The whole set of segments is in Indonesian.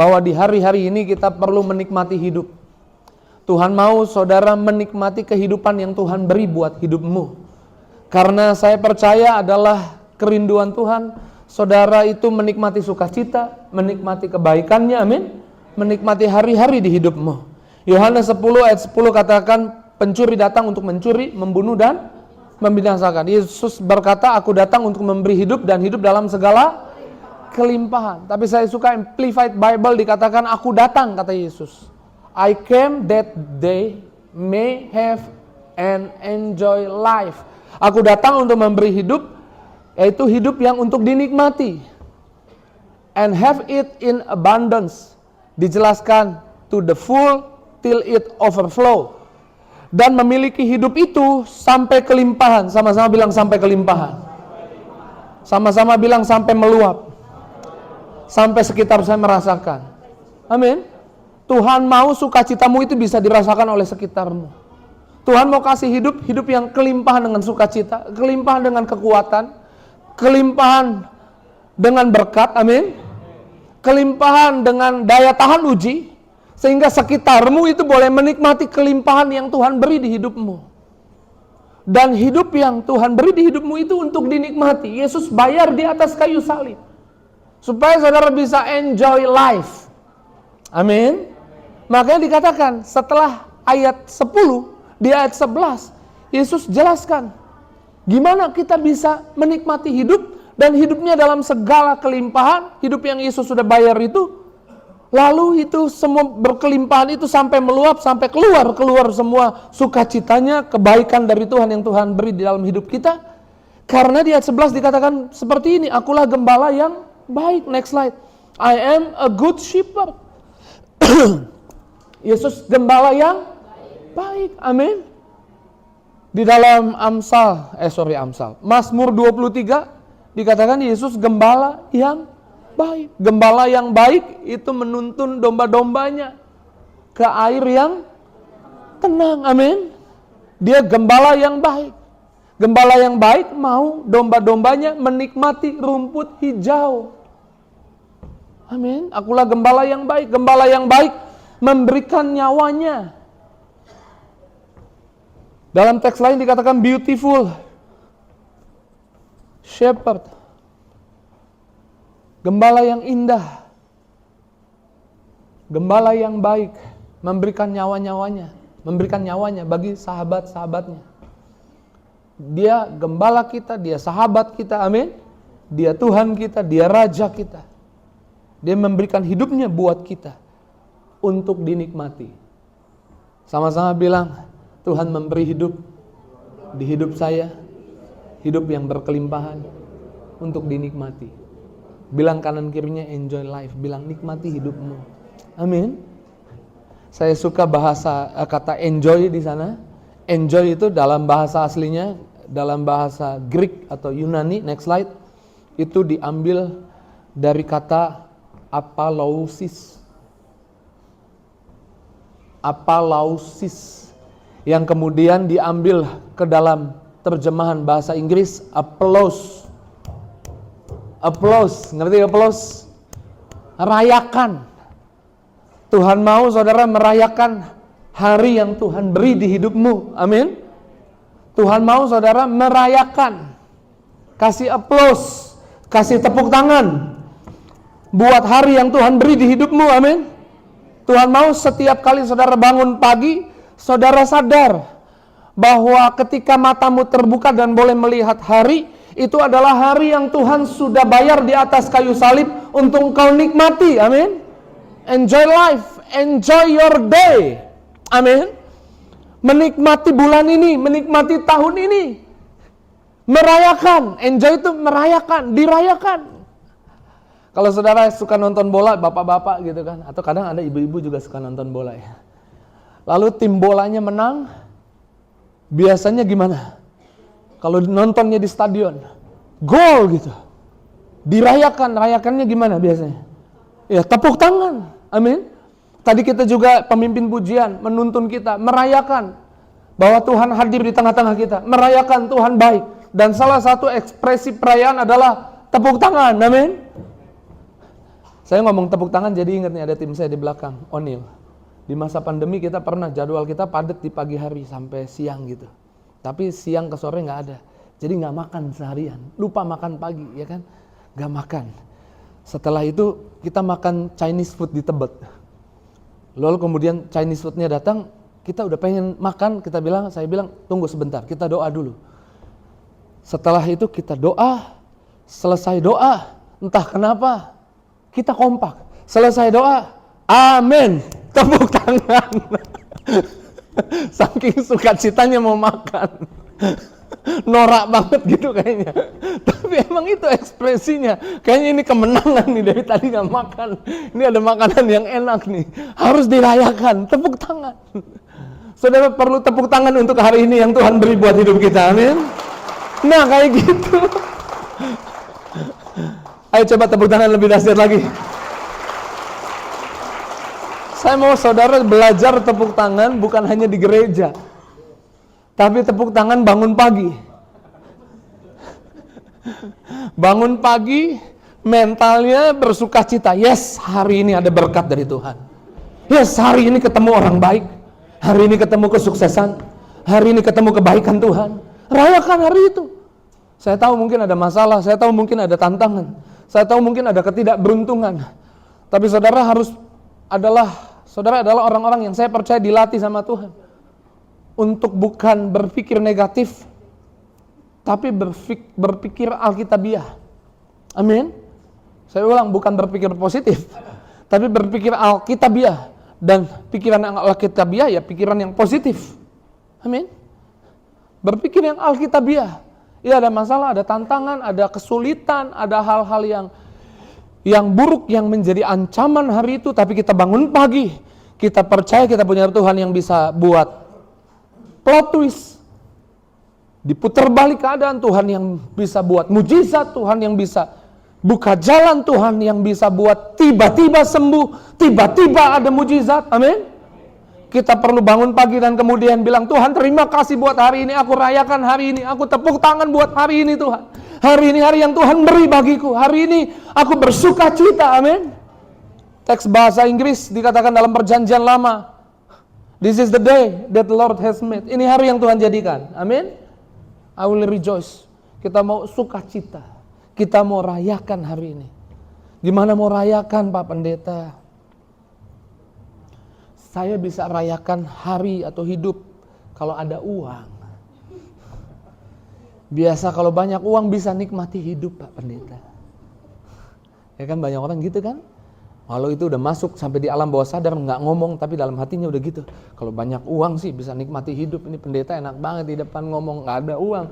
bahwa di hari-hari ini kita perlu menikmati hidup. Tuhan mau saudara menikmati kehidupan yang Tuhan beri buat hidupmu. Karena saya percaya adalah kerinduan Tuhan, saudara itu menikmati sukacita, menikmati kebaikannya, amin. Menikmati hari-hari di hidupmu. Yohanes 10 ayat 10 katakan, pencuri datang untuk mencuri, membunuh dan membinasakan. Yesus berkata, aku datang untuk memberi hidup dan hidup dalam segala kelimpahan. Tapi saya suka Amplified Bible dikatakan, aku datang, kata Yesus. I came that they may have and enjoy life. Aku datang untuk memberi hidup, yaitu hidup yang untuk dinikmati. And have it in abundance. Dijelaskan, to the full till it overflow. Dan memiliki hidup itu sampai kelimpahan. Sama-sama bilang sampai kelimpahan. Sama-sama bilang sampai meluap. Sampai sekitar saya merasakan. Amin. Tuhan mau sukacitamu itu bisa dirasakan oleh sekitarmu. Tuhan mau kasih hidup yang kelimpahan dengan sukacita, kelimpahan dengan kekuatan, kelimpahan dengan berkat, amin. Kelimpahan dengan daya tahan uji, sehingga sekitarmu itu boleh menikmati kelimpahan yang Tuhan beri di hidupmu. Dan hidup yang Tuhan beri di hidupmu itu untuk dinikmati. Yesus bayar di atas kayu salib, supaya saudara bisa enjoy life. Amin. Makanya dikatakan setelah ayat 10, di ayat 11, Yesus jelaskan gimana kita bisa menikmati hidup dan hidupnya dalam segala kelimpahan, hidup yang Yesus sudah bayar itu. Lalu itu semua berkelimpahan itu sampai meluap, sampai keluar semua sukacitanya, kebaikan dari Tuhan yang Tuhan beri di dalam hidup kita. Karena di ayat 11 dikatakan seperti ini, akulah gembala yang baik. Next slide. I am a good shepherd. Yesus gembala yang baik. Amin. Di dalam Mazmur 23 dikatakan Yesus gembala yang baik. Gembala yang baik itu menuntun domba-dombanya ke air yang tenang. Amin. Dia gembala yang baik. Gembala yang baik mau domba-dombanya menikmati rumput hijau. Amin. Akulah gembala yang baik. Gembala yang baik memberikan nyawanya. Dalam teks lain dikatakan beautiful shepherd. Gembala yang indah. Gembala yang baik memberikan nyawanya bagi sahabat-sahabatnya. Dia gembala kita, dia sahabat kita, amin. Dia Tuhan kita, dia Raja kita. Dia memberikan hidupnya buat kita untuk dinikmati. Sama-sama bilang, Tuhan memberi hidup di hidup saya, hidup yang berkelimpahan untuk dinikmati. Bilang kanan kirinya enjoy life, bilang nikmati hidupmu. Amin. Saya suka bahasa kata enjoy di sana. Enjoy itu dalam bahasa aslinya, dalam bahasa Greek atau Yunani, next slide, itu diambil dari kata apalausis. Apalausis yang kemudian diambil ke dalam terjemahan bahasa Inggris applause. Applause, ngerti applause? Rayakan. Tuhan mau saudara merayakan hari yang Tuhan beri di hidupmu. Amin. Tuhan mau saudara merayakan. Kasih applause, kasih tepuk tangan buat hari yang Tuhan beri di hidupmu. Amin. Tuhan mau setiap kali saudara bangun pagi, saudara sadar bahwa ketika matamu terbuka dan boleh melihat hari, itu adalah hari yang Tuhan sudah bayar di atas kayu salib untuk kau nikmati. Amin. Enjoy life, enjoy your day. Amin. Menikmati bulan ini, menikmati tahun ini. Merayakan, enjoy itu merayakan, dirayakan. Kalau saudara suka nonton bola, bapak-bapak gitu kan, atau kadang ada ibu-ibu juga suka nonton bola ya. Lalu tim bolanya menang, biasanya gimana? Kalau nontonnya di stadion, gol gitu, dirayakan, rayakannya gimana biasanya? Ya tepuk tangan, amin. Tadi kita juga pemimpin pujian menuntun kita, merayakan bahwa Tuhan hadir di tengah-tengah kita, merayakan Tuhan baik. Dan salah satu ekspresi perayaan adalah tepuk tangan, amin. Saya ngomong tepuk tangan jadi ingat nih ada tim saya di belakang, O'Neil. Di masa pandemi kita pernah jadwal kita padat di pagi hari sampai siang gitu. Tapi siang ke sore nggak ada. Jadi nggak makan seharian. Lupa makan pagi ya kan. Nggak makan. Setelah itu kita makan Chinese food di Tebet. Lalu kemudian Chinese foodnya datang. Kita udah pengen makan. Saya bilang tunggu sebentar. Kita doa dulu. Setelah itu kita doa. Selesai doa. Entah kenapa. Kita kompak. Selesai doa. Amin. Tepuk tangan. Saking sukacitanya mau makan. Norak banget gitu kayaknya. Tapi emang itu ekspresinya. Kayaknya ini kemenangan nih, dari tadi gak makan. Ini ada makanan yang enak nih. Harus dirayakan. Tepuk tangan. Saudara perlu tepuk tangan untuk hari ini yang Tuhan beri buat hidup kita. Amin. Nah kayak gitu. Ayo coba tepuk tangan lebih dahsyat lagi. Saya mau saudara belajar tepuk tangan bukan hanya di gereja. Tapi tepuk tangan bangun pagi. Bangun pagi, mentalnya bersuka cita. Yes, hari ini ada berkat dari Tuhan. Yes, hari ini ketemu orang baik. Hari ini ketemu kesuksesan. Hari ini ketemu kebaikan Tuhan. Rayakan hari itu. Saya tahu mungkin ada masalah. Saya tahu mungkin ada tantangan. Saya tahu mungkin ada ketidakberuntungan. Tapi saudara adalah orang-orang yang saya percaya dilatih sama Tuhan. Untuk bukan berpikir negatif, tapi berpikir Alkitabiah. Amin. Saya ulang, bukan berpikir positif, tapi berpikir Alkitabiah. Dan pikiran yang Alkitabiah ya pikiran yang positif. Amin. Berpikir yang Alkitabiah. Ya ada masalah, ada tantangan, ada kesulitan, ada hal-hal yang buruk yang menjadi ancaman hari itu, tapi kita bangun pagi, kita percaya kita punya Tuhan yang bisa buat plot twist, diputar balik keadaan, Tuhan yang bisa buat mujizat, Tuhan yang bisa buka jalan, Tuhan yang bisa buat tiba-tiba sembuh, tiba-tiba ada mujizat. Amin. Kita perlu bangun pagi dan kemudian bilang, Tuhan terima kasih buat hari ini, aku rayakan hari ini, aku tepuk tangan buat hari ini Tuhan. Hari ini hari yang Tuhan beri bagiku, hari ini aku bersuka cita. Amin. Teks bahasa Inggris dikatakan dalam perjanjian lama, this is the day that the Lord has made. Ini hari yang Tuhan jadikan. Amin. I will rejoice. Kita mau sukacita. Kita mau rayakan hari ini. Gimana mau rayakan Pak Pendeta? Saya bisa rayakan hari atau hidup kalau ada uang. Biasa kalau banyak uang bisa nikmati hidup Pak Pendeta. Ya kan banyak orang gitu kan? Kalau itu udah masuk sampai di alam bawah sadar, nggak ngomong tapi dalam hatinya udah gitu. Kalau banyak uang sih bisa nikmati hidup. Ini pendeta enak banget di depan ngomong nggak ada uang.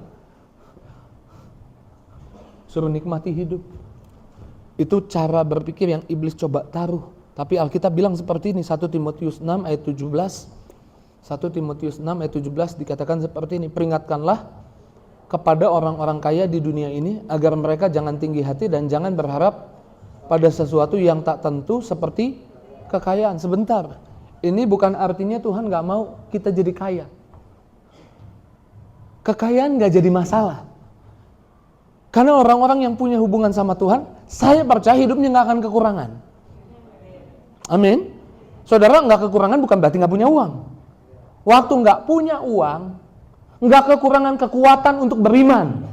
Suruh nikmati hidup. Itu cara berpikir yang iblis coba taruh. Tapi Alkitab bilang seperti ini, 1 Timotius 6 ayat 17. 1 Timotius 6 ayat 17 dikatakan seperti ini, peringatkanlah kepada orang-orang kaya di dunia ini agar mereka jangan tinggi hati dan jangan berharap pada sesuatu yang tak tentu seperti kekayaan. Sebentar, ini bukan artinya Tuhan gak mau kita jadi kaya. Kekayaan gak jadi masalah. Karena orang-orang yang punya hubungan sama Tuhan, saya percaya hidupnya gak akan kekurangan. Amin. Saudara gak kekurangan bukan berarti gak punya uang. Waktu gak punya uang, gak kekurangan kekuatan untuk beriman.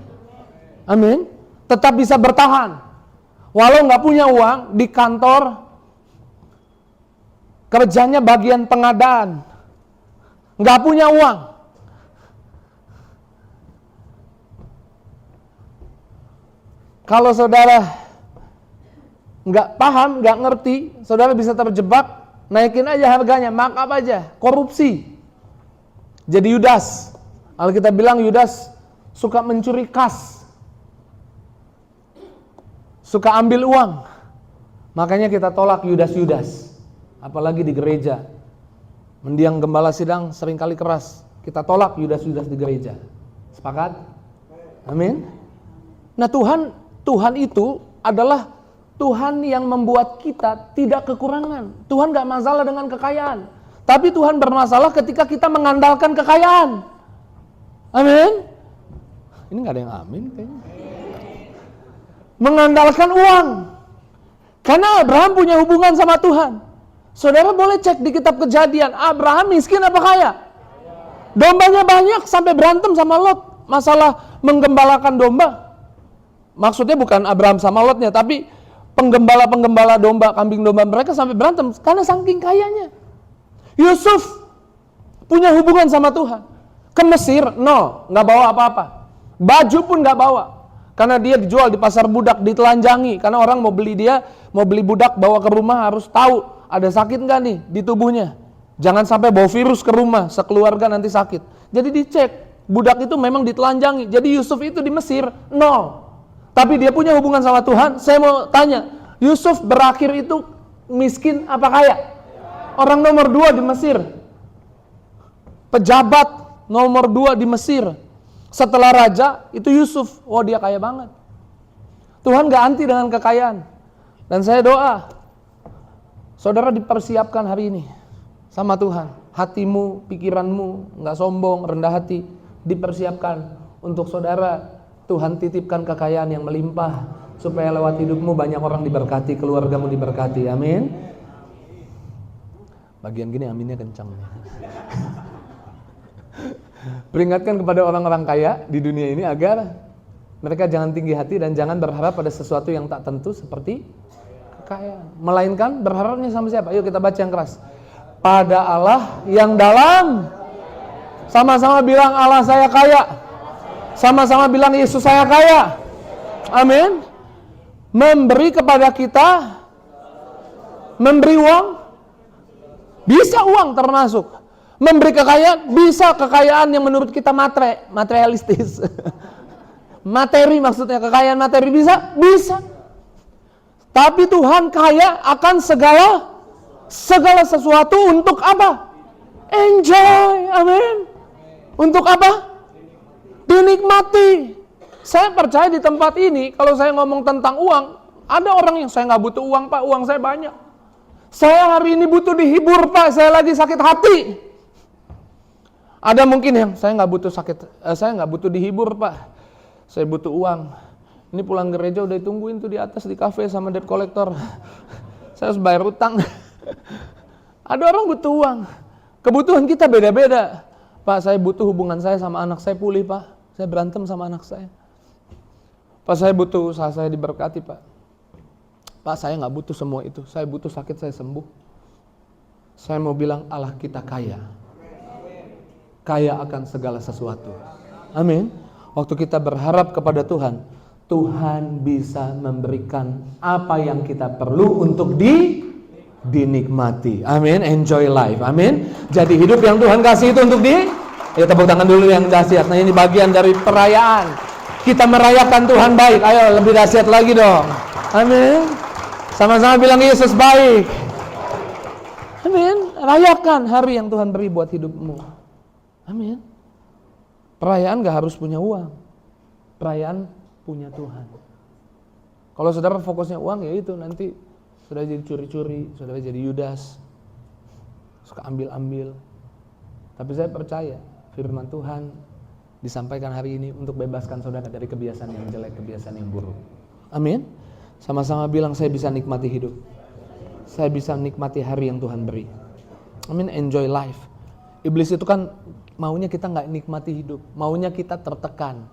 Amin. Tetap bisa bertahan. Walau nggak punya uang, di kantor kerjanya bagian pengadaan, nggak punya uang, kalau saudara nggak paham, nggak ngerti, saudara bisa terjebak, naikin aja harganya, markup aja, korupsi, jadi Yudas. Alkitab bilang Yudas suka mencuri kas, suka ambil uang. Makanya kita tolak Yudas-Yudas. Apalagi di gereja. Mendiang gembala sidang seringkali keras. Kita tolak Yudas-Yudas di gereja. Sepakat? Amin. Nah Tuhan itu adalah Tuhan yang membuat kita tidak kekurangan. Tuhan gak masalah dengan kekayaan. Tapi Tuhan bermasalah ketika kita mengandalkan kekayaan. Amin. Ini gak ada yang amin kayaknya. Mengandalkan uang. Karena Abraham punya hubungan sama Tuhan. Saudara boleh cek di kitab Kejadian, Abraham miskin apa kaya? Dombanya banyak sampai berantem sama Lot. Masalah menggembalakan domba. Maksudnya bukan Abraham sama Lotnya, tapi penggembala-penggembala domba, kambing domba mereka sampai berantem karena saking kayanya. Yusuf punya hubungan sama Tuhan. Ke Mesir, nol, nggak bawa apa-apa. Baju pun nggak bawa. Karena dia dijual di pasar budak, ditelanjangi. Karena orang mau beli dia, mau beli budak bawa ke rumah harus tahu ada sakit nggak nih di tubuhnya. Jangan sampai bawa virus ke rumah, sekeluarga nanti sakit. Jadi dicek, budak itu memang ditelanjangi. Jadi Yusuf itu di Mesir, nol. Tapi dia punya hubungan sama Tuhan. Saya mau tanya, Yusuf berakhir itu miskin apa kaya? Orang nomor 2 di Mesir. Pejabat nomor 2 di Mesir. Setelah raja, itu Yusuf. Oh, dia kaya banget. Tuhan gak anti dengan kekayaan. Dan saya doa, saudara dipersiapkan hari ini sama Tuhan. Hatimu, pikiranmu, gak sombong, rendah hati. Dipersiapkan untuk saudara. Tuhan titipkan kekayaan yang melimpah supaya lewat hidupmu banyak orang diberkati, keluargamu diberkati. Amin. Bagian gini aminnya kencang. Peringatkan kepada orang-orang kaya di dunia ini agar mereka jangan tinggi hati dan jangan berharap pada sesuatu yang tak tentu seperti kekayaan. Melainkan berharapnya sama siapa? Yuk kita baca yang keras. Pada Allah yang dalam. Sama-sama bilang Allah saya kaya. Sama-sama bilang Yesus saya kaya. Amin. Memberi kepada kita, memberi uang, bisa uang termasuk. Memberi kekayaan, bisa kekayaan yang menurut kita materialistis. Materi maksudnya, kekayaan materi bisa? Bisa. Tapi Tuhan kaya akan segala sesuatu untuk apa? Enjoy. Amin. Untuk apa? Dinikmati. Saya percaya di tempat ini, kalau saya ngomong tentang uang, ada orang yang saya nggak butuh uang Pak, uang saya banyak. Saya hari ini butuh dihibur Pak, saya lagi sakit hati. Ada mungkin yang saya nggak butuh dihibur Pak, saya butuh uang. Ini pulang gereja udah ditungguin tuh di atas di kafe sama debt collector. Saya harus bayar utang. Ada orang butuh uang. Kebutuhan kita beda-beda. Pak, saya butuh hubungan saya sama anak saya pulih Pak. Saya berantem sama anak saya. Pak, saya butuh usaha saya diberkati Pak. Pak, saya gak butuh semua itu. Saya butuh sakit saya sembuh. Saya mau bilang Allah kita kaya. Kaya akan segala sesuatu. Amin. Waktu kita berharap kepada Tuhan, Tuhan bisa memberikan apa yang kita perlu untuk dinikmati. Amin. Enjoy life. Amin. Jadi hidup yang Tuhan kasih itu untuk ya tepuk tangan dulu yang dahsyat. Nah ini bagian dari perayaan. Kita merayakan Tuhan baik. Ayo lebih dahsyat lagi dong. Amin. Sama-sama bilang Yesus baik. Amin. Rayakan hari yang Tuhan beri buat hidupmu. Amin. Perayaan gak harus punya uang. Perayaan punya Tuhan. Kalau saudara fokusnya uang, ya itu nanti saudara jadi curi-curi, saudara jadi Yudas, suka ambil-ambil. Tapi saya percaya firman Tuhan disampaikan hari ini untuk bebaskan saudara dari kebiasaan yang jelek, kebiasaan yang buruk. Amin. Sama-sama bilang saya bisa nikmati hidup. Saya bisa nikmati hari yang Tuhan beri. Amin. Enjoy life. Iblis itu kan maunya kita gak nikmati hidup. Maunya kita tertekan.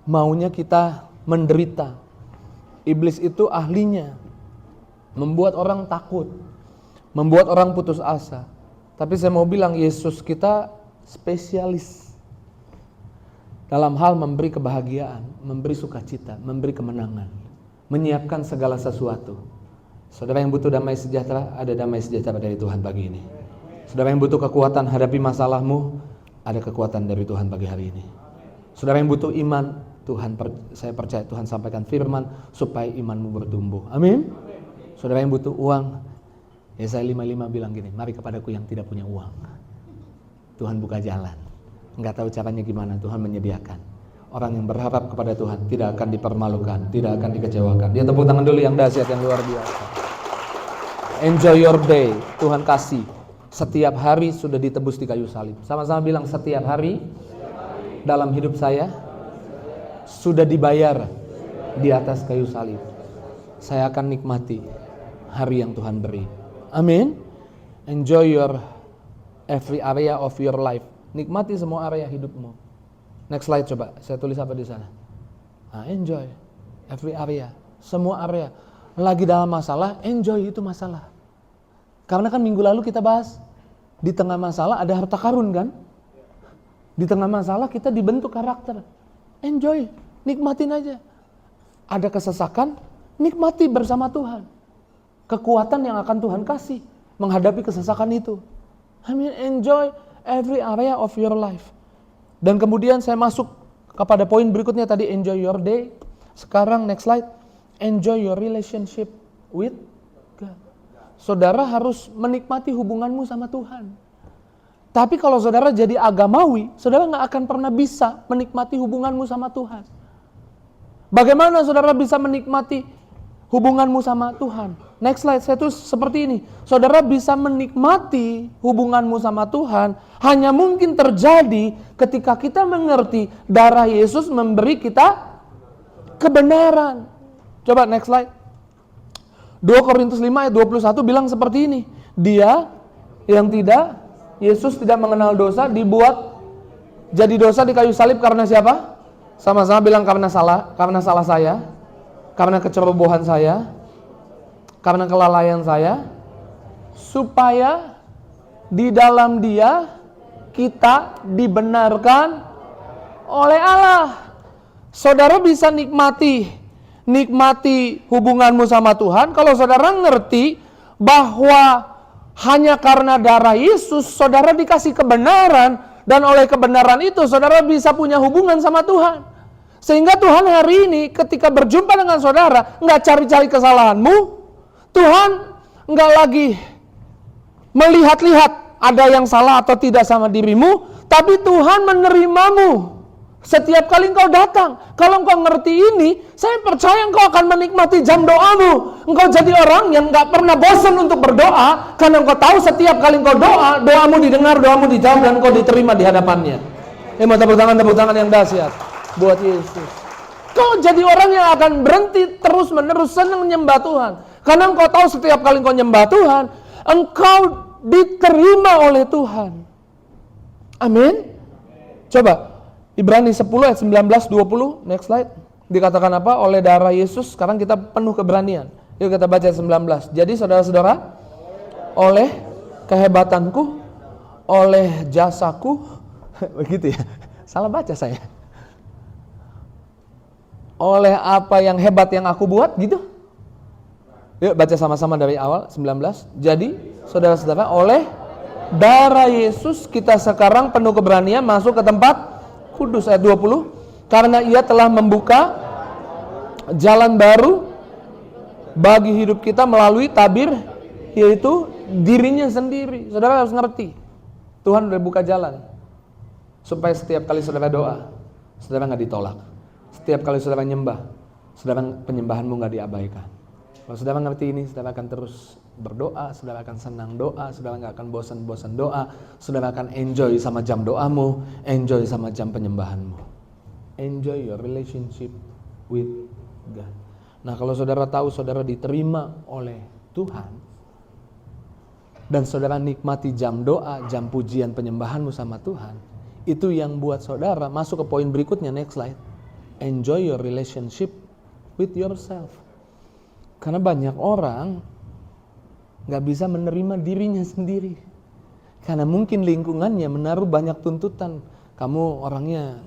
Maunya kita menderita. Iblis itu ahlinya membuat orang takut. Membuat orang putus asa. Tapi saya mau bilang Yesus kita spesialis dalam hal memberi kebahagiaan, memberi sukacita, memberi kemenangan, menyiapkan segala sesuatu. Saudara yang butuh damai sejahtera, ada damai sejahtera dari Tuhan pagi ini. Saudara yang butuh kekuatan hadapi masalahmu, ada kekuatan dari Tuhan pagi hari ini. Saudara yang butuh iman, saya percaya Tuhan sampaikan firman supaya imanmu bertumbuh. Amin. Saudara yang butuh uang, Yesaya 5:5 bilang gini, mari kepadaku yang tidak punya uang. Tuhan buka jalan. Enggak tahu caranya gimana, Tuhan menyediakan. Orang yang berharap kepada Tuhan tidak akan dipermalukan, tidak akan dikecewakan. Dia tepuk tangan dulu yang dahsyat, yang luar biasa. Enjoy your day. Tuhan kasih. Setiap hari sudah ditebus di kayu salib. Sama-sama bilang setiap hari dalam hidup saya sudah dibayar di atas kayu salib. saya akan nikmati hari yang Tuhan beri. Amin. Enjoy your every area of your life. Nikmati semua area hidupmu. Next slide coba, saya tulis apa di sana. Nah, enjoy every area, semua area. Lagi dalam masalah, enjoy itu masalah. Karena kan minggu lalu kita bahas, di tengah masalah ada harta karun kan? Di tengah masalah kita dibentuk karakter. Enjoy, nikmatin aja. Ada kesesakan, nikmati bersama Tuhan. Kekuatan yang akan Tuhan kasih menghadapi kesesakan itu. I mean, enjoy every area of your life. Dan kemudian saya masuk kepada poin berikutnya tadi, enjoy your day. Sekarang next slide, enjoy your relationship with God. Saudara harus menikmati hubunganmu sama Tuhan. Tapi kalau saudara jadi agamawi, saudara gak akan pernah bisa menikmati hubunganmu sama Tuhan. Bagaimana saudara bisa menikmati hubunganmu sama Tuhan? Next slide, saya tulis seperti ini. Saudara bisa menikmati hubunganmu sama Tuhan hanya mungkin terjadi ketika kita mengerti darah Yesus memberi kita kebenaran. Coba next slide. 2 Korintus 5 ayat 21 bilang seperti ini. Dia yang Yesus tidak mengenal dosa dibuat jadi dosa di kayu salib karena siapa? Sama-sama bilang karena salah saya, karena kecerobohan saya, karena kelalaian saya, supaya di dalam Dia kita dibenarkan oleh Allah. Saudara bisa nikmati hubunganmu sama Tuhan kalau saudara ngerti bahwa hanya karena darah Yesus saudara dikasih kebenaran, dan oleh kebenaran itu saudara bisa punya hubungan sama Tuhan. Sehingga Tuhan hari ini ketika berjumpa dengan saudara nggak cari-cari kesalahanmu. Tuhan nggak lagi melihat-lihat ada yang salah atau tidak sama dirimu, tapi Tuhan menerimamu setiap kali engkau datang. Kalau engkau ngerti ini, saya percaya engkau akan menikmati jam doamu. Engkau jadi orang yang gak pernah bosan untuk berdoa, karena engkau tahu setiap kali engkau doa, doamu didengar, doamu dijawab, dan engkau diterima di hadapannya. Mau tepuk tangan yang dahsyat buat Yesus. Kau jadi orang yang akan berhenti terus-menerus senang menyembah Tuhan, karena engkau tahu setiap kali engkau nyembah Tuhan, engkau diterima oleh Tuhan. Amin. Coba Ibrani 10 ayat 19-20, next slide. Dikatakan apa? Oleh darah Yesus, sekarang kita penuh keberanian. Yuk kita baca 19. Jadi saudara-saudara, oleh kehebatanku, oleh jasaku, begitu ya, salah baca saya. Oleh apa yang hebat yang aku buat, gitu. Yuk baca sama-sama dari awal, 19. Jadi saudara-saudara, oleh darah Yesus kita sekarang penuh keberanian masuk ke tempat kudus. Ayat 20, karena Ia telah membuka jalan baru bagi hidup kita melalui tabir, yaitu dirinya sendiri. Saudara harus ngerti, Tuhan udah buka jalan supaya setiap kali saudara doa, saudara gak ditolak. Setiap kali saudara nyembah, saudara penyembahanmu gak diabaikan. Kalau saudara ngerti ini, saudara akan terus berdoa, saudara akan senang doa, saudara gak akan bosan-bosan doa, saudara akan enjoy sama jam doamu, enjoy sama jam penyembahanmu. Enjoy your relationship with God. Nah, kalau saudara tahu saudara diterima oleh Tuhan, dan saudara nikmati jam doa, jam pujian penyembahanmu sama Tuhan, itu yang buat saudara masuk ke poin berikutnya, next slide. Enjoy your relationship with yourself. Karena banyak orang gak bisa menerima dirinya sendiri. Karena mungkin lingkungannya menaruh banyak tuntutan. Kamu orangnya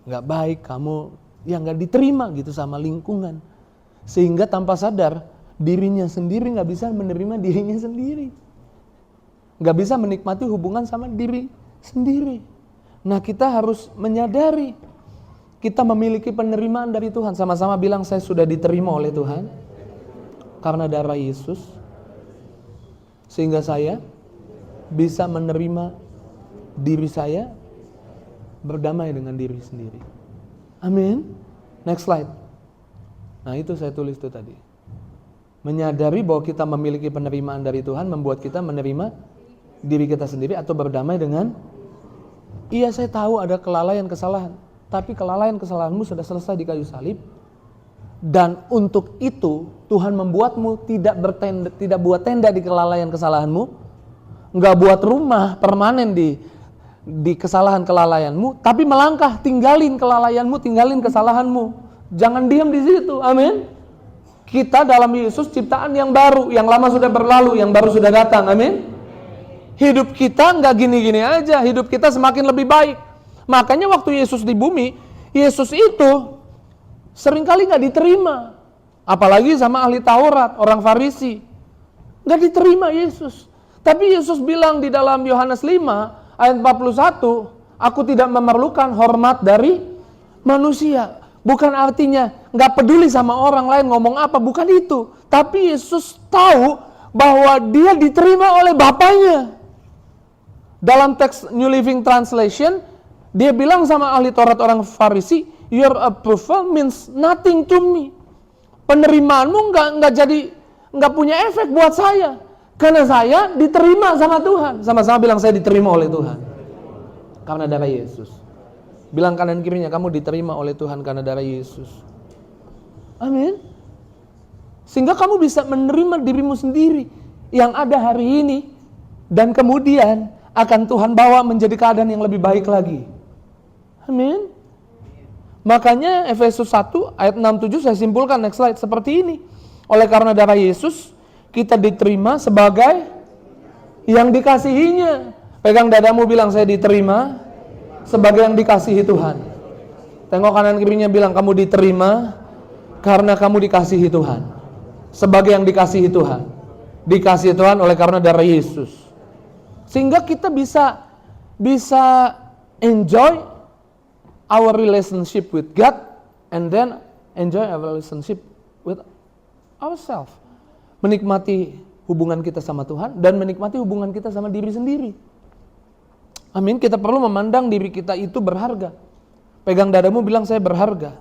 gak baik, kamu yang gak diterima gitu sama lingkungan. Sehingga tanpa sadar dirinya sendiri gak bisa menerima dirinya sendiri. Gak bisa menikmati hubungan sama diri sendiri. Nah, kita harus menyadari kita memiliki penerimaan dari Tuhan. Sama-sama bilang, saya sudah diterima oleh Tuhan karena darah Yesus, sehingga saya bisa menerima diri saya, berdamai dengan diri sendiri. Amin. Next slide. Nah, itu saya tulis itu tadi. Menyadari bahwa kita memiliki penerimaan dari Tuhan membuat kita menerima diri kita sendiri atau berdamai dengan, iya saya tahu ada kelalaian kesalahan, tapi kelalaian kesalahanmu sudah selesai di kayu salib, Dan untuk itu Tuhan membuatmu tidak buat tenda di kelalaian kesalahanmu, nggak buat rumah permanen di kesalahan kelalaianmu, tapi melangkah, tinggalin kelalaianmu, tinggalin kesalahanmu. Jangan diam di situ. Amin. Kita dalam Yesus ciptaan yang baru, yang lama sudah berlalu, yang baru sudah datang. Amin. Hidup kita nggak gini-gini aja, hidup kita semakin lebih baik. Makanya waktu Yesus di bumi, Yesus itu seringkali nggak diterima, apalagi sama ahli Taurat, orang Farisi, nggak diterima Yesus. Tapi Yesus bilang di dalam Yohanes 5 ayat 41, aku tidak memerlukan hormat dari manusia. Bukan artinya nggak peduli sama orang lain ngomong apa, bukan itu. Tapi Yesus tahu bahwa dia diterima oleh Bapaknya. Dalam teks New Living Translation, dia bilang sama ahli Taurat orang Farisi, your approval means nothing to me. Penerimaanmu nggak punya efek buat saya, karena saya diterima sama Tuhan. Sama-sama bilang, saya diterima oleh Tuhan karena darah Yesus. Bilang kanan kirinya, kamu diterima oleh Tuhan karena darah Yesus. Amin. Sehingga kamu bisa menerima dirimu sendiri yang ada hari ini, dan kemudian akan Tuhan bawa menjadi keadaan yang lebih baik lagi. Amin. Makanya Efesus 1 ayat 6-7 saya simpulkan, next slide, seperti ini. Oleh karena darah Yesus, kita diterima sebagai yang dikasihinya. Pegang dadamu, bilang, saya diterima sebagai yang dikasihi Tuhan. Tengok kanan kirinya, bilang, kamu diterima karena kamu dikasihi Tuhan. Sebagai yang dikasihi Tuhan. Dikasihi Tuhan oleh karena darah Yesus. Sehingga kita bisa enjoy our relationship with God, and then enjoy our relationship with ourselves. Menikmati hubungan kita sama Tuhan dan menikmati hubungan kita sama diri sendiri. Amin. Kita perlu memandang diri kita itu berharga. Pegang dadamu, bilang, saya berharga.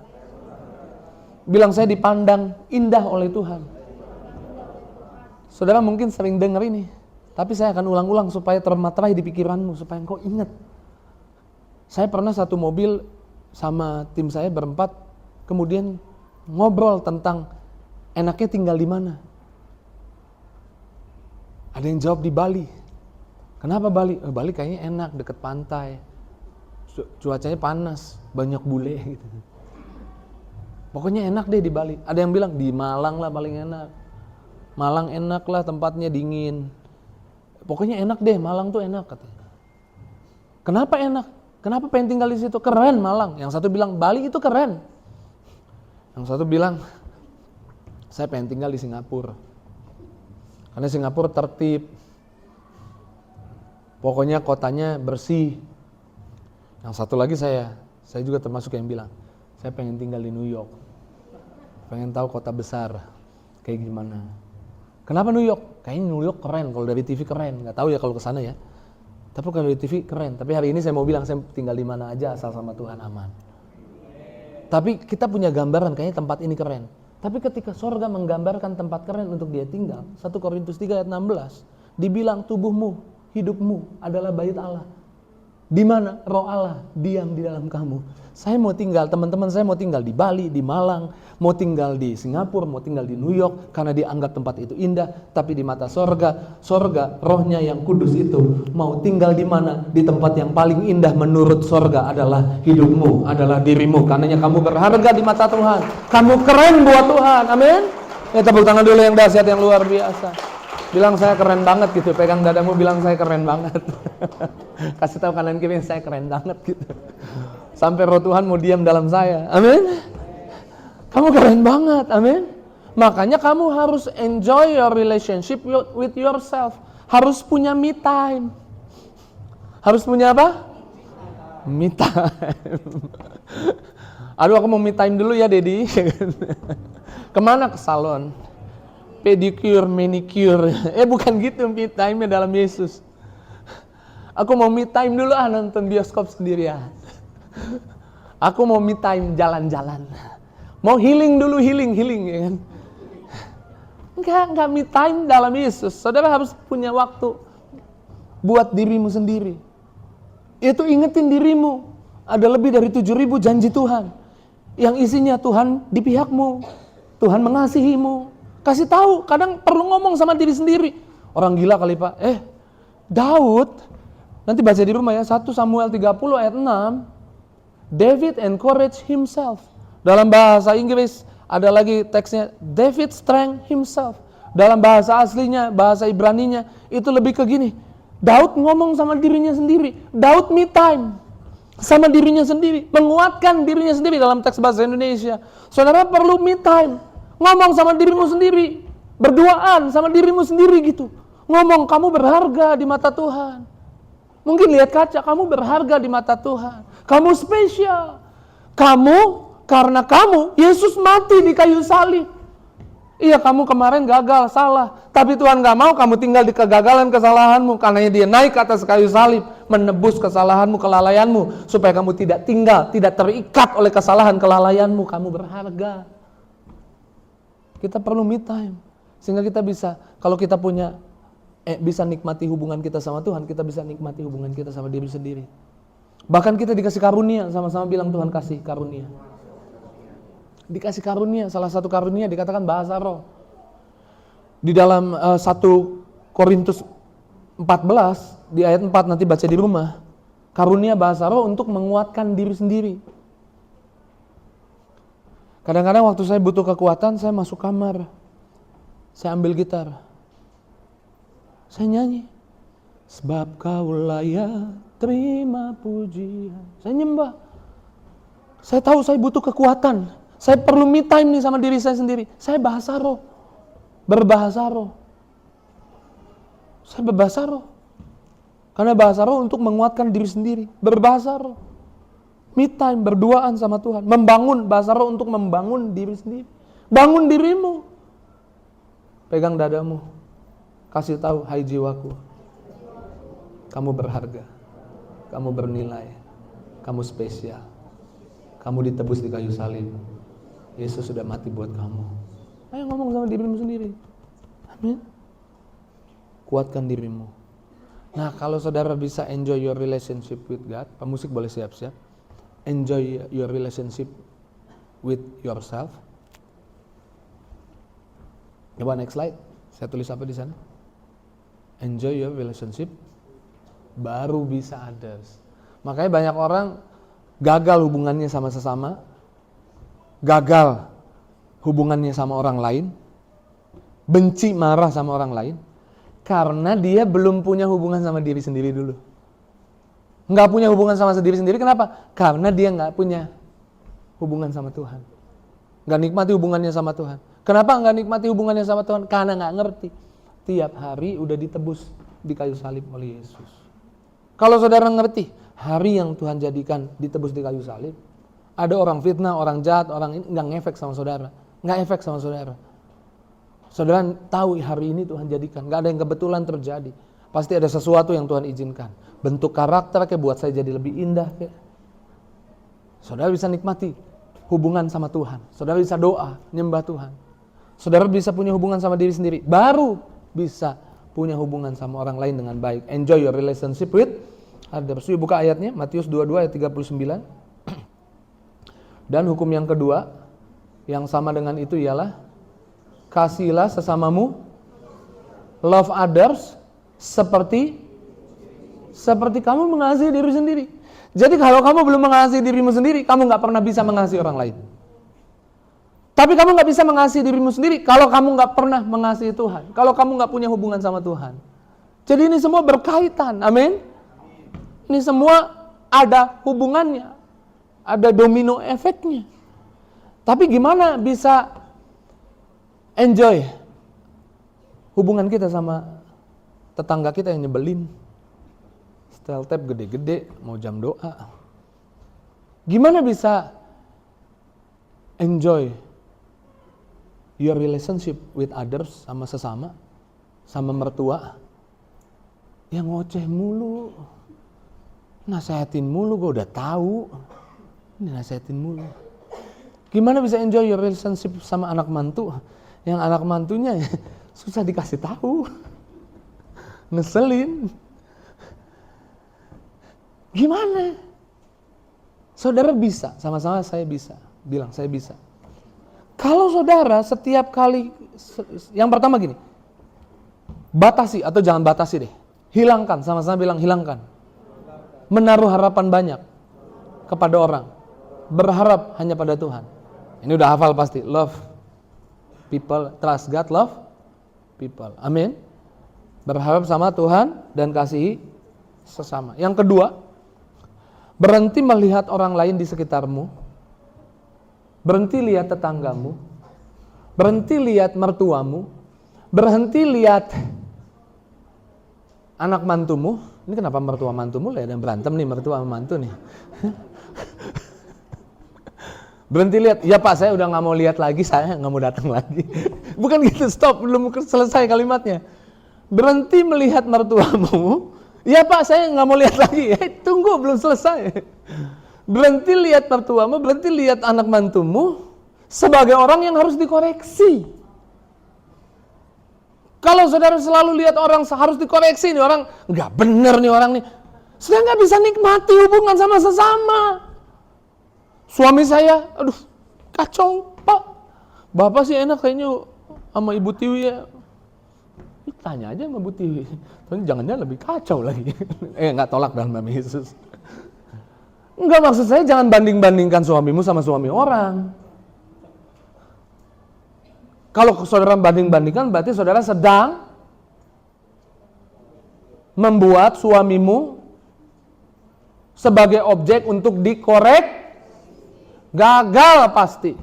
Bilang, saya dipandang indah oleh Tuhan. Saudara mungkin sering dengar ini, tapi saya akan ulang-ulang supaya termaterai di pikiranmu, supaya engkau ingat. Saya pernah satu mobil sama tim saya berempat, kemudian ngobrol tentang enaknya tinggal di mana. Ada yang jawab di Bali. Kenapa Bali? Bali kayaknya enak, deket pantai, cuacanya panas, banyak bule gitu. Pokoknya enak deh di Bali. Ada yang bilang di Malang lah paling enak. Malang enak lah, tempatnya dingin. Pokoknya enak deh, Malang tuh enak katanya. Kenapa enak? Kenapa pengen tinggal di situ? Keren Malang. Yang satu bilang Bali itu keren. Yang satu bilang, saya pengen tinggal di Singapura. Karena Singapura tertib. Pokoknya kotanya bersih. Yang satu lagi saya juga termasuk yang bilang, saya pengen tinggal di New York. Pengen tahu kota besar kayak gimana. Kenapa New York? Kayaknya New York keren, kalau dari TV keren. Nggak tahu ya kalau ke sana ya. Tapi kalau dari TV keren. Tapi hari ini saya mau bilang, saya tinggal di mana aja asal sama Tuhan aman. Tapi kita punya gambaran kayaknya tempat ini keren. Tapi ketika sorga menggambarkan tempat keren untuk dia tinggal, 1 Korintus 3 ayat 16, dibilang tubuhmu, hidupmu adalah bait Allah. Di mana roh Allah diam di dalam kamu. Saya mau tinggal, teman-teman saya mau tinggal di Bali, di Malang, mau tinggal di Singapura, mau tinggal di New York, karena dianggap tempat itu indah. Tapi di mata sorga rohnya yang kudus itu mau tinggal di mana? Di tempat yang paling indah menurut sorga adalah hidupmu, adalah dirimu. Karenanya kamu berharga di mata Tuhan. Kamu keren buat Tuhan, amin. Ya, tepuk tangan dulu yang dahsyat, yang luar biasa. Bilang, saya keren banget gitu. Pegang dadamu, bilang, saya keren banget. Kasih tahu kanan kiri, saya keren banget gitu. Sampai roh Tuhan mau diam dalam saya. Amin. Kamu keren banget. Amin. Makanya kamu harus enjoy your relationship with yourself. Harus punya me time. Harus punya apa? Me time. Aduh, aku mau me time dulu ya, Dedi. Kemana? Ke salon. Pedicure, manicure. Bukan gitu me time-nya dalam Yesus. Aku mau me time dulu nonton bioskop sendirian. Aku mau me time jalan-jalan. Mau healing dulu, healing ya kan. Enggak me time dalam Yesus. Saudara harus punya waktu buat dirimu sendiri. Itu ingetin dirimu. Ada lebih dari 7.000 janji Tuhan. Yang isinya Tuhan di pihakmu. Tuhan mengasihimu. Kasih tahu, kadang perlu ngomong sama diri sendiri. Orang gila kali Pak. Daud, nanti baca di rumah ya, 1 Samuel 30 ayat 6. David encouraged himself. Dalam bahasa Inggris ada lagi teksnya, David strength himself. Dalam bahasa aslinya, bahasa Ibraninya, itu lebih ke gini. Daud ngomong sama dirinya sendiri. Daud me time sama dirinya sendiri. Menguatkan dirinya sendiri dalam teks bahasa Indonesia. Saudara perlu me time. Ngomong sama dirimu sendiri. Berduaan sama dirimu sendiri gitu. Ngomong, kamu berharga di mata Tuhan. Mungkin lihat kaca, kamu berharga di mata Tuhan. Kamu spesial. Karena kamu, Yesus mati di kayu salib. Iya, kamu kemarin gagal, salah. Tapi Tuhan gak mau kamu tinggal di kegagalan kesalahanmu. Karena dia naik ke atas kayu salib, menebus kesalahanmu, kelalaianmu. Supaya kamu tidak tinggal, tidak terikat oleh kesalahan kelalaianmu. Kamu berharga. Kita perlu me time. Sehingga kita bisa, kalau kita punya, bisa nikmati hubungan kita sama Tuhan, kita bisa nikmati hubungan kita sama diri sendiri. Bahkan kita dikasih karunia, sama-sama bilang Tuhan kasih karunia. Dikasih karunia, salah satu karunia dikatakan bahasa roh. Di dalam 1 Korintus 14, di ayat 4 nanti baca di rumah. Karunia bahasa roh untuk menguatkan diri sendiri. Kadang-kadang waktu saya butuh kekuatan, saya masuk kamar. Saya ambil gitar. Saya nyanyi. Sebab kau layak terima pujian. Saya nyembah. Saya tahu saya butuh kekuatan. Saya perlu me time nih sama diri saya sendiri. Saya bahasa roh. Berbahasa roh. Saya berbahasa roh. Karena bahasa roh untuk menguatkan diri sendiri. Berbahasa roh. Me time, berduaan sama Tuhan. Membangun, bahasa roh untuk membangun diri sendiri. Bangun dirimu. Pegang dadamu. Kasih tahu, hai jiwaku. Kamu berharga. Kamu bernilai. Kamu spesial. Kamu ditebus di kayu salib. Yesus sudah mati buat kamu. Ayo ngomong sama dirimu sendiri. Amin. Kuatkan dirimu. Nah, kalau saudara bisa enjoy your relationship with God, pemusik boleh siap-siap. Enjoy your relationship with yourself. Coba next slide. Saya tulis apa di sana? Enjoy your relationship, baru bisa others. Makanya banyak orang gagal hubungannya sama sesama, gagal hubungannya sama orang lain, benci marah sama orang lain, karena dia belum punya hubungan sama diri sendiri dulu. Nggak punya hubungan sama diri sendiri, kenapa? Karena dia nggak punya hubungan sama Tuhan. Nggak nikmati hubungannya sama Tuhan. Kenapa nggak nikmati hubungannya sama Tuhan? Karena nggak ngerti. Tiap hari udah ditebus di kayu salib oleh Yesus. Kalau saudara ngerti, hari yang Tuhan jadikan ditebus di kayu salib, ada orang fitnah, orang jahat, orang ini nggak ngefek sama saudara. Nggak efek sama saudara. Saudara tahu hari ini Tuhan jadikan, nggak ada yang kebetulan terjadi. Pasti ada sesuatu yang Tuhan izinkan. Bentuk karakter kayak buat saya jadi lebih indah. Kayak. Saudara bisa nikmati hubungan sama Tuhan. Saudara bisa doa, nyembah Tuhan. Saudara bisa punya hubungan sama diri sendiri. Baru bisa punya hubungan sama orang lain dengan baik. Enjoy your relationship with others. Yuk buka ayatnya, Matius 22 ayat 39. Dan hukum yang kedua, yang sama dengan itu ialah, kasihilah sesamamu, love others, seperti kamu mengasihi diri sendiri. Jadi kalau kamu belum mengasihi dirimu sendiri, kamu gak pernah bisa mengasihi orang lain. Tapi kamu gak bisa mengasihi dirimu sendiri kalau kamu gak pernah mengasihi Tuhan. Kalau kamu gak punya hubungan sama Tuhan. Jadi ini semua berkaitan, amin. Ini semua ada hubungannya. Ada domino efeknya. Tapi gimana bisa enjoy hubungan kita sama tetangga kita yang nyebelin. Setel tape gede-gede, mau jam doa. Gimana bisa enjoy your relationship with others, sama sesama, sama mertua yang ngoceh mulu, nasehatin mulu, gue udah tahu, ini nasehatin mulu. Gimana bisa enjoy your relationship sama anak mantu, yang anak mantunya susah dikasih tahu, ngeselin. Gimana? Saudara bisa, sama-sama saya bisa, bilang saya bisa. Kalau saudara setiap kali, yang pertama gini, batasi atau jangan batasi deh. Hilangkan, sama-sama bilang hilangkan. Menaruh harapan banyak kepada orang. Berharap hanya pada Tuhan. Ini udah hafal pasti. Love people, trust God, love people. Amin. Berharap sama Tuhan dan kasihi sesama. Yang kedua, berhenti melihat orang lain di sekitarmu. Berhenti lihat tetanggamu, berhenti lihat mertuamu, berhenti lihat anak mantumu. Ini kenapa mertua mantumu lah ada yang berantem nih, mertua sama mantu nih. Berhenti lihat, ya Pak saya udah gak mau lihat lagi, saya gak mau datang lagi. Bukan gitu, stop, belum selesai kalimatnya. Berhenti melihat mertuamu, ya Pak saya gak mau lihat lagi. Tunggu, belum selesai. Berhenti lihat mertuamu, berhenti lihat anak mantumu sebagai orang yang harus dikoreksi. Kalau saudara selalu lihat orang harus dikoreksi, nih orang nggak bener nih orang nih, saudara nggak bisa nikmati hubungan sama sesama. Suami saya, aduh kacau Pak, Bapak sih enak kayaknya sama Ibu Tiwi ya. Tanya aja sama Ibu Tiwi, jangan-jangan lebih kacau lagi. Nggak tolak dalam nama Yesus. Enggak, maksud saya jangan banding-bandingkan suamimu sama suami orang. Kalau saudara banding-bandingkan berarti saudara sedang membuat suamimu sebagai objek untuk dikorek. Gagal pasti.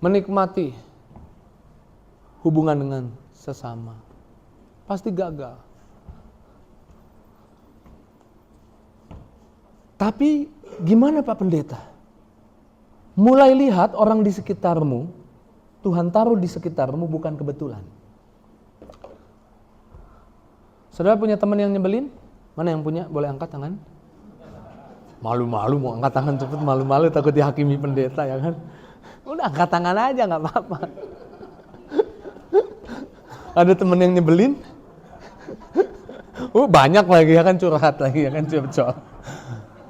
Menikmati hubungan dengan sesama. Pasti gagal. Tapi gimana Pak Pendeta? Mulai lihat orang di sekitarmu, Tuhan taruh di sekitarmu bukan kebetulan. Saudara punya teman yang nyebelin? Mana yang punya? Boleh angkat tangan? Malu-malu mau angkat tangan cepet, malu-malu takut dihakimi pendeta ya kan? Udah angkat tangan aja gak apa-apa. Ada teman yang nyebelin? Banyak lagi ya kan, curhat lagi ya kan, curhat.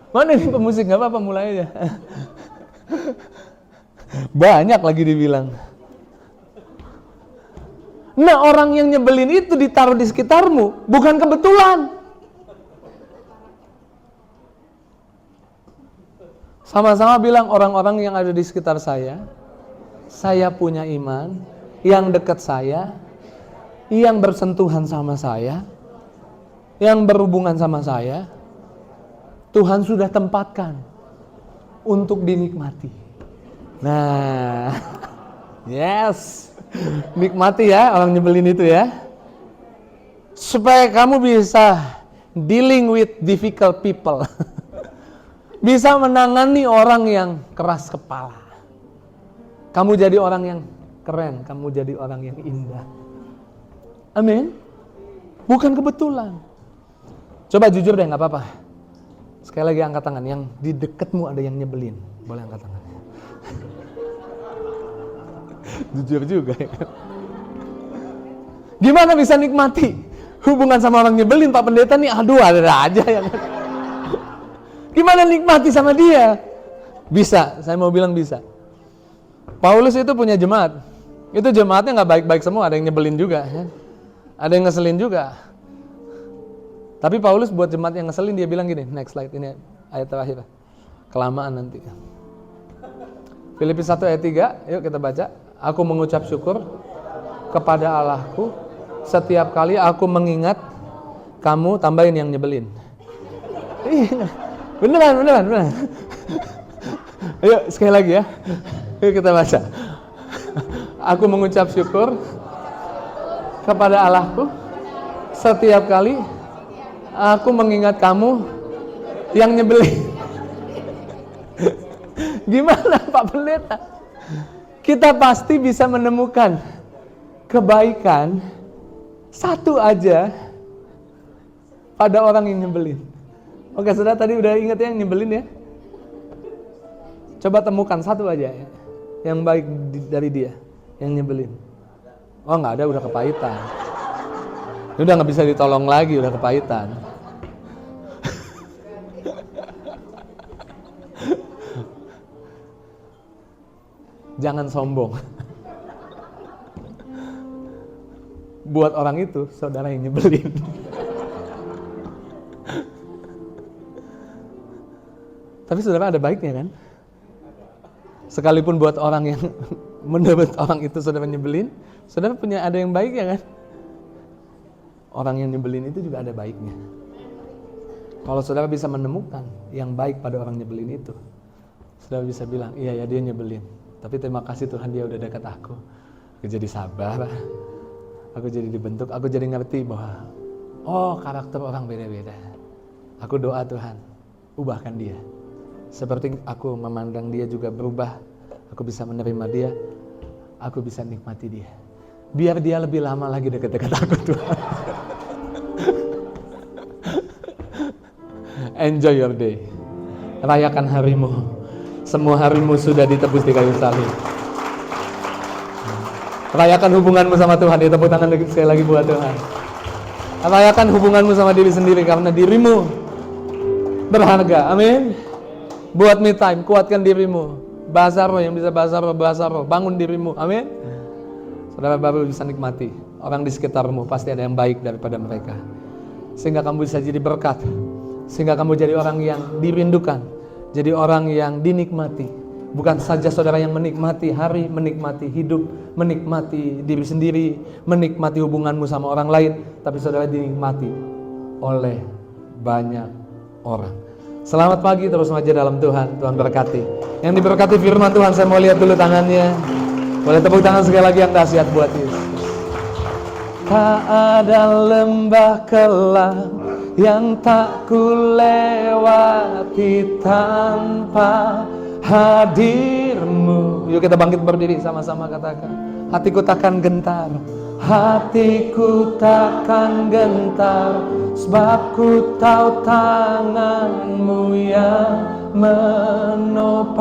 Mana nih pemusik, gak apa-apa mulai aja. Banyak lagi dibilang. Nah orang yang nyebelin itu ditaruh di sekitarmu, bukan kebetulan. Sama-sama bilang orang-orang yang ada di sekitar saya punya iman, yang dekat saya, yang bersentuhan sama saya, yang berhubungan sama saya, Tuhan sudah tempatkan untuk dinikmati. Nah, yes, nikmati ya orang nyebelin itu ya. Supaya kamu bisa dealing with difficult people. Bisa menangani orang yang keras kepala. Kamu jadi orang yang keren, kamu jadi orang yang indah. Amin. Bukan kebetulan. Coba jujur deh, gak apa-apa. Sekali lagi angkat tangan, yang di dekatmu ada yang nyebelin. Boleh angkat tangan. Jujur juga ya. Gimana bisa nikmati hubungan sama orang nyebelin Pak Pendeta nih? Aduh ada aja ya kan. Gimana nikmati sama dia? Bisa, saya mau bilang bisa. Paulus itu punya jemaat. Itu jemaatnya gak baik-baik semua, ada yang nyebelin juga ya. Ada yang ngeselin juga. Tapi Paulus buat jemaat yang ngeselin dia bilang gini, next slide, ini ayat terakhir. Kelamaan nanti. Filipi 1 ayat 3, yuk kita baca. Aku mengucap syukur kepada Allahku setiap kali aku mengingat kamu, tambahin yang nyebelin. Beneran. Ayo sekali lagi ya. Yuk kita baca. Aku mengucap syukur kepada Allahku setiap kali aku mengingat kamu yang nyebelin. Gimana Pak Pendeta? Kita pasti bisa menemukan kebaikan satu aja pada orang yang nyebelin. Oke, saudara tadi udah ingat yang nyebelin ya? Coba temukan satu aja ya, yang baik dari dia, yang nyebelin. Oh nggak ada, udah kepahitan. Udah nggak bisa ditolong lagi, udah kepahitan. jangan sombong. Buat orang itu, saudara yang nyebelin. Tapi saudara ada baiknya kan? Sekalipun buat orang yang menurut orang itu saudara nyebelin, saudara punya ada yang baik ya kan? Orang yang nyebelin itu juga ada baiknya. Kalau saudara bisa menemukan yang baik pada orang nyebelin itu, saudara bisa bilang, iya ya dia nyebelin, tapi terima kasih Tuhan dia udah dekat aku. Aku jadi sabar, aku jadi dibentuk, aku jadi ngerti bahwa oh karakter orang beda-beda. Aku doa Tuhan, ubahkan dia. Seperti aku memandang dia juga berubah, aku bisa menerima dia, aku bisa nikmati dia. Biar dia lebih lama lagi dekat-dekat aku Tuhan. Enjoy your day. Rayakan harimu. Semua harimu sudah ditebus di kayu salib. Rayakan hubunganmu sama Tuhan. Ya, tepuk tangan sekali lagi buat Tuhan. Rayakan hubunganmu sama diri sendiri karena dirimu berharga. Amin. Buat me time, kuatkan dirimu. Bahasa roh yang bisa bahasa roh, bangun dirimu. Amin. Saudara baru bisa nikmati. Orang di sekitarmu pasti ada yang baik daripada mereka. Sehingga kamu bisa jadi berkat. Sehingga kamu jadi orang yang dirindukan. Jadi orang yang dinikmati. Bukan saja saudara yang menikmati hari, menikmati hidup, menikmati diri sendiri, menikmati hubunganmu sama orang lain, tapi saudara dinikmati oleh banyak orang. Selamat pagi, terus maju dalam Tuhan. Tuhan berkati. Yang diberkati firman Tuhan, saya mau lihat dulu tangannya. Boleh tepuk tangan sekali lagi yang dahsyat buat Yesus. Tak ada lembah kelam yang tak ku lewati tanpa hadirmu. Yuk kita bangkit berdiri sama-sama katakan. Hatiku takkan gentar. Hatiku takkan gentar, sebab ku tahu tanganmu yang menopangku.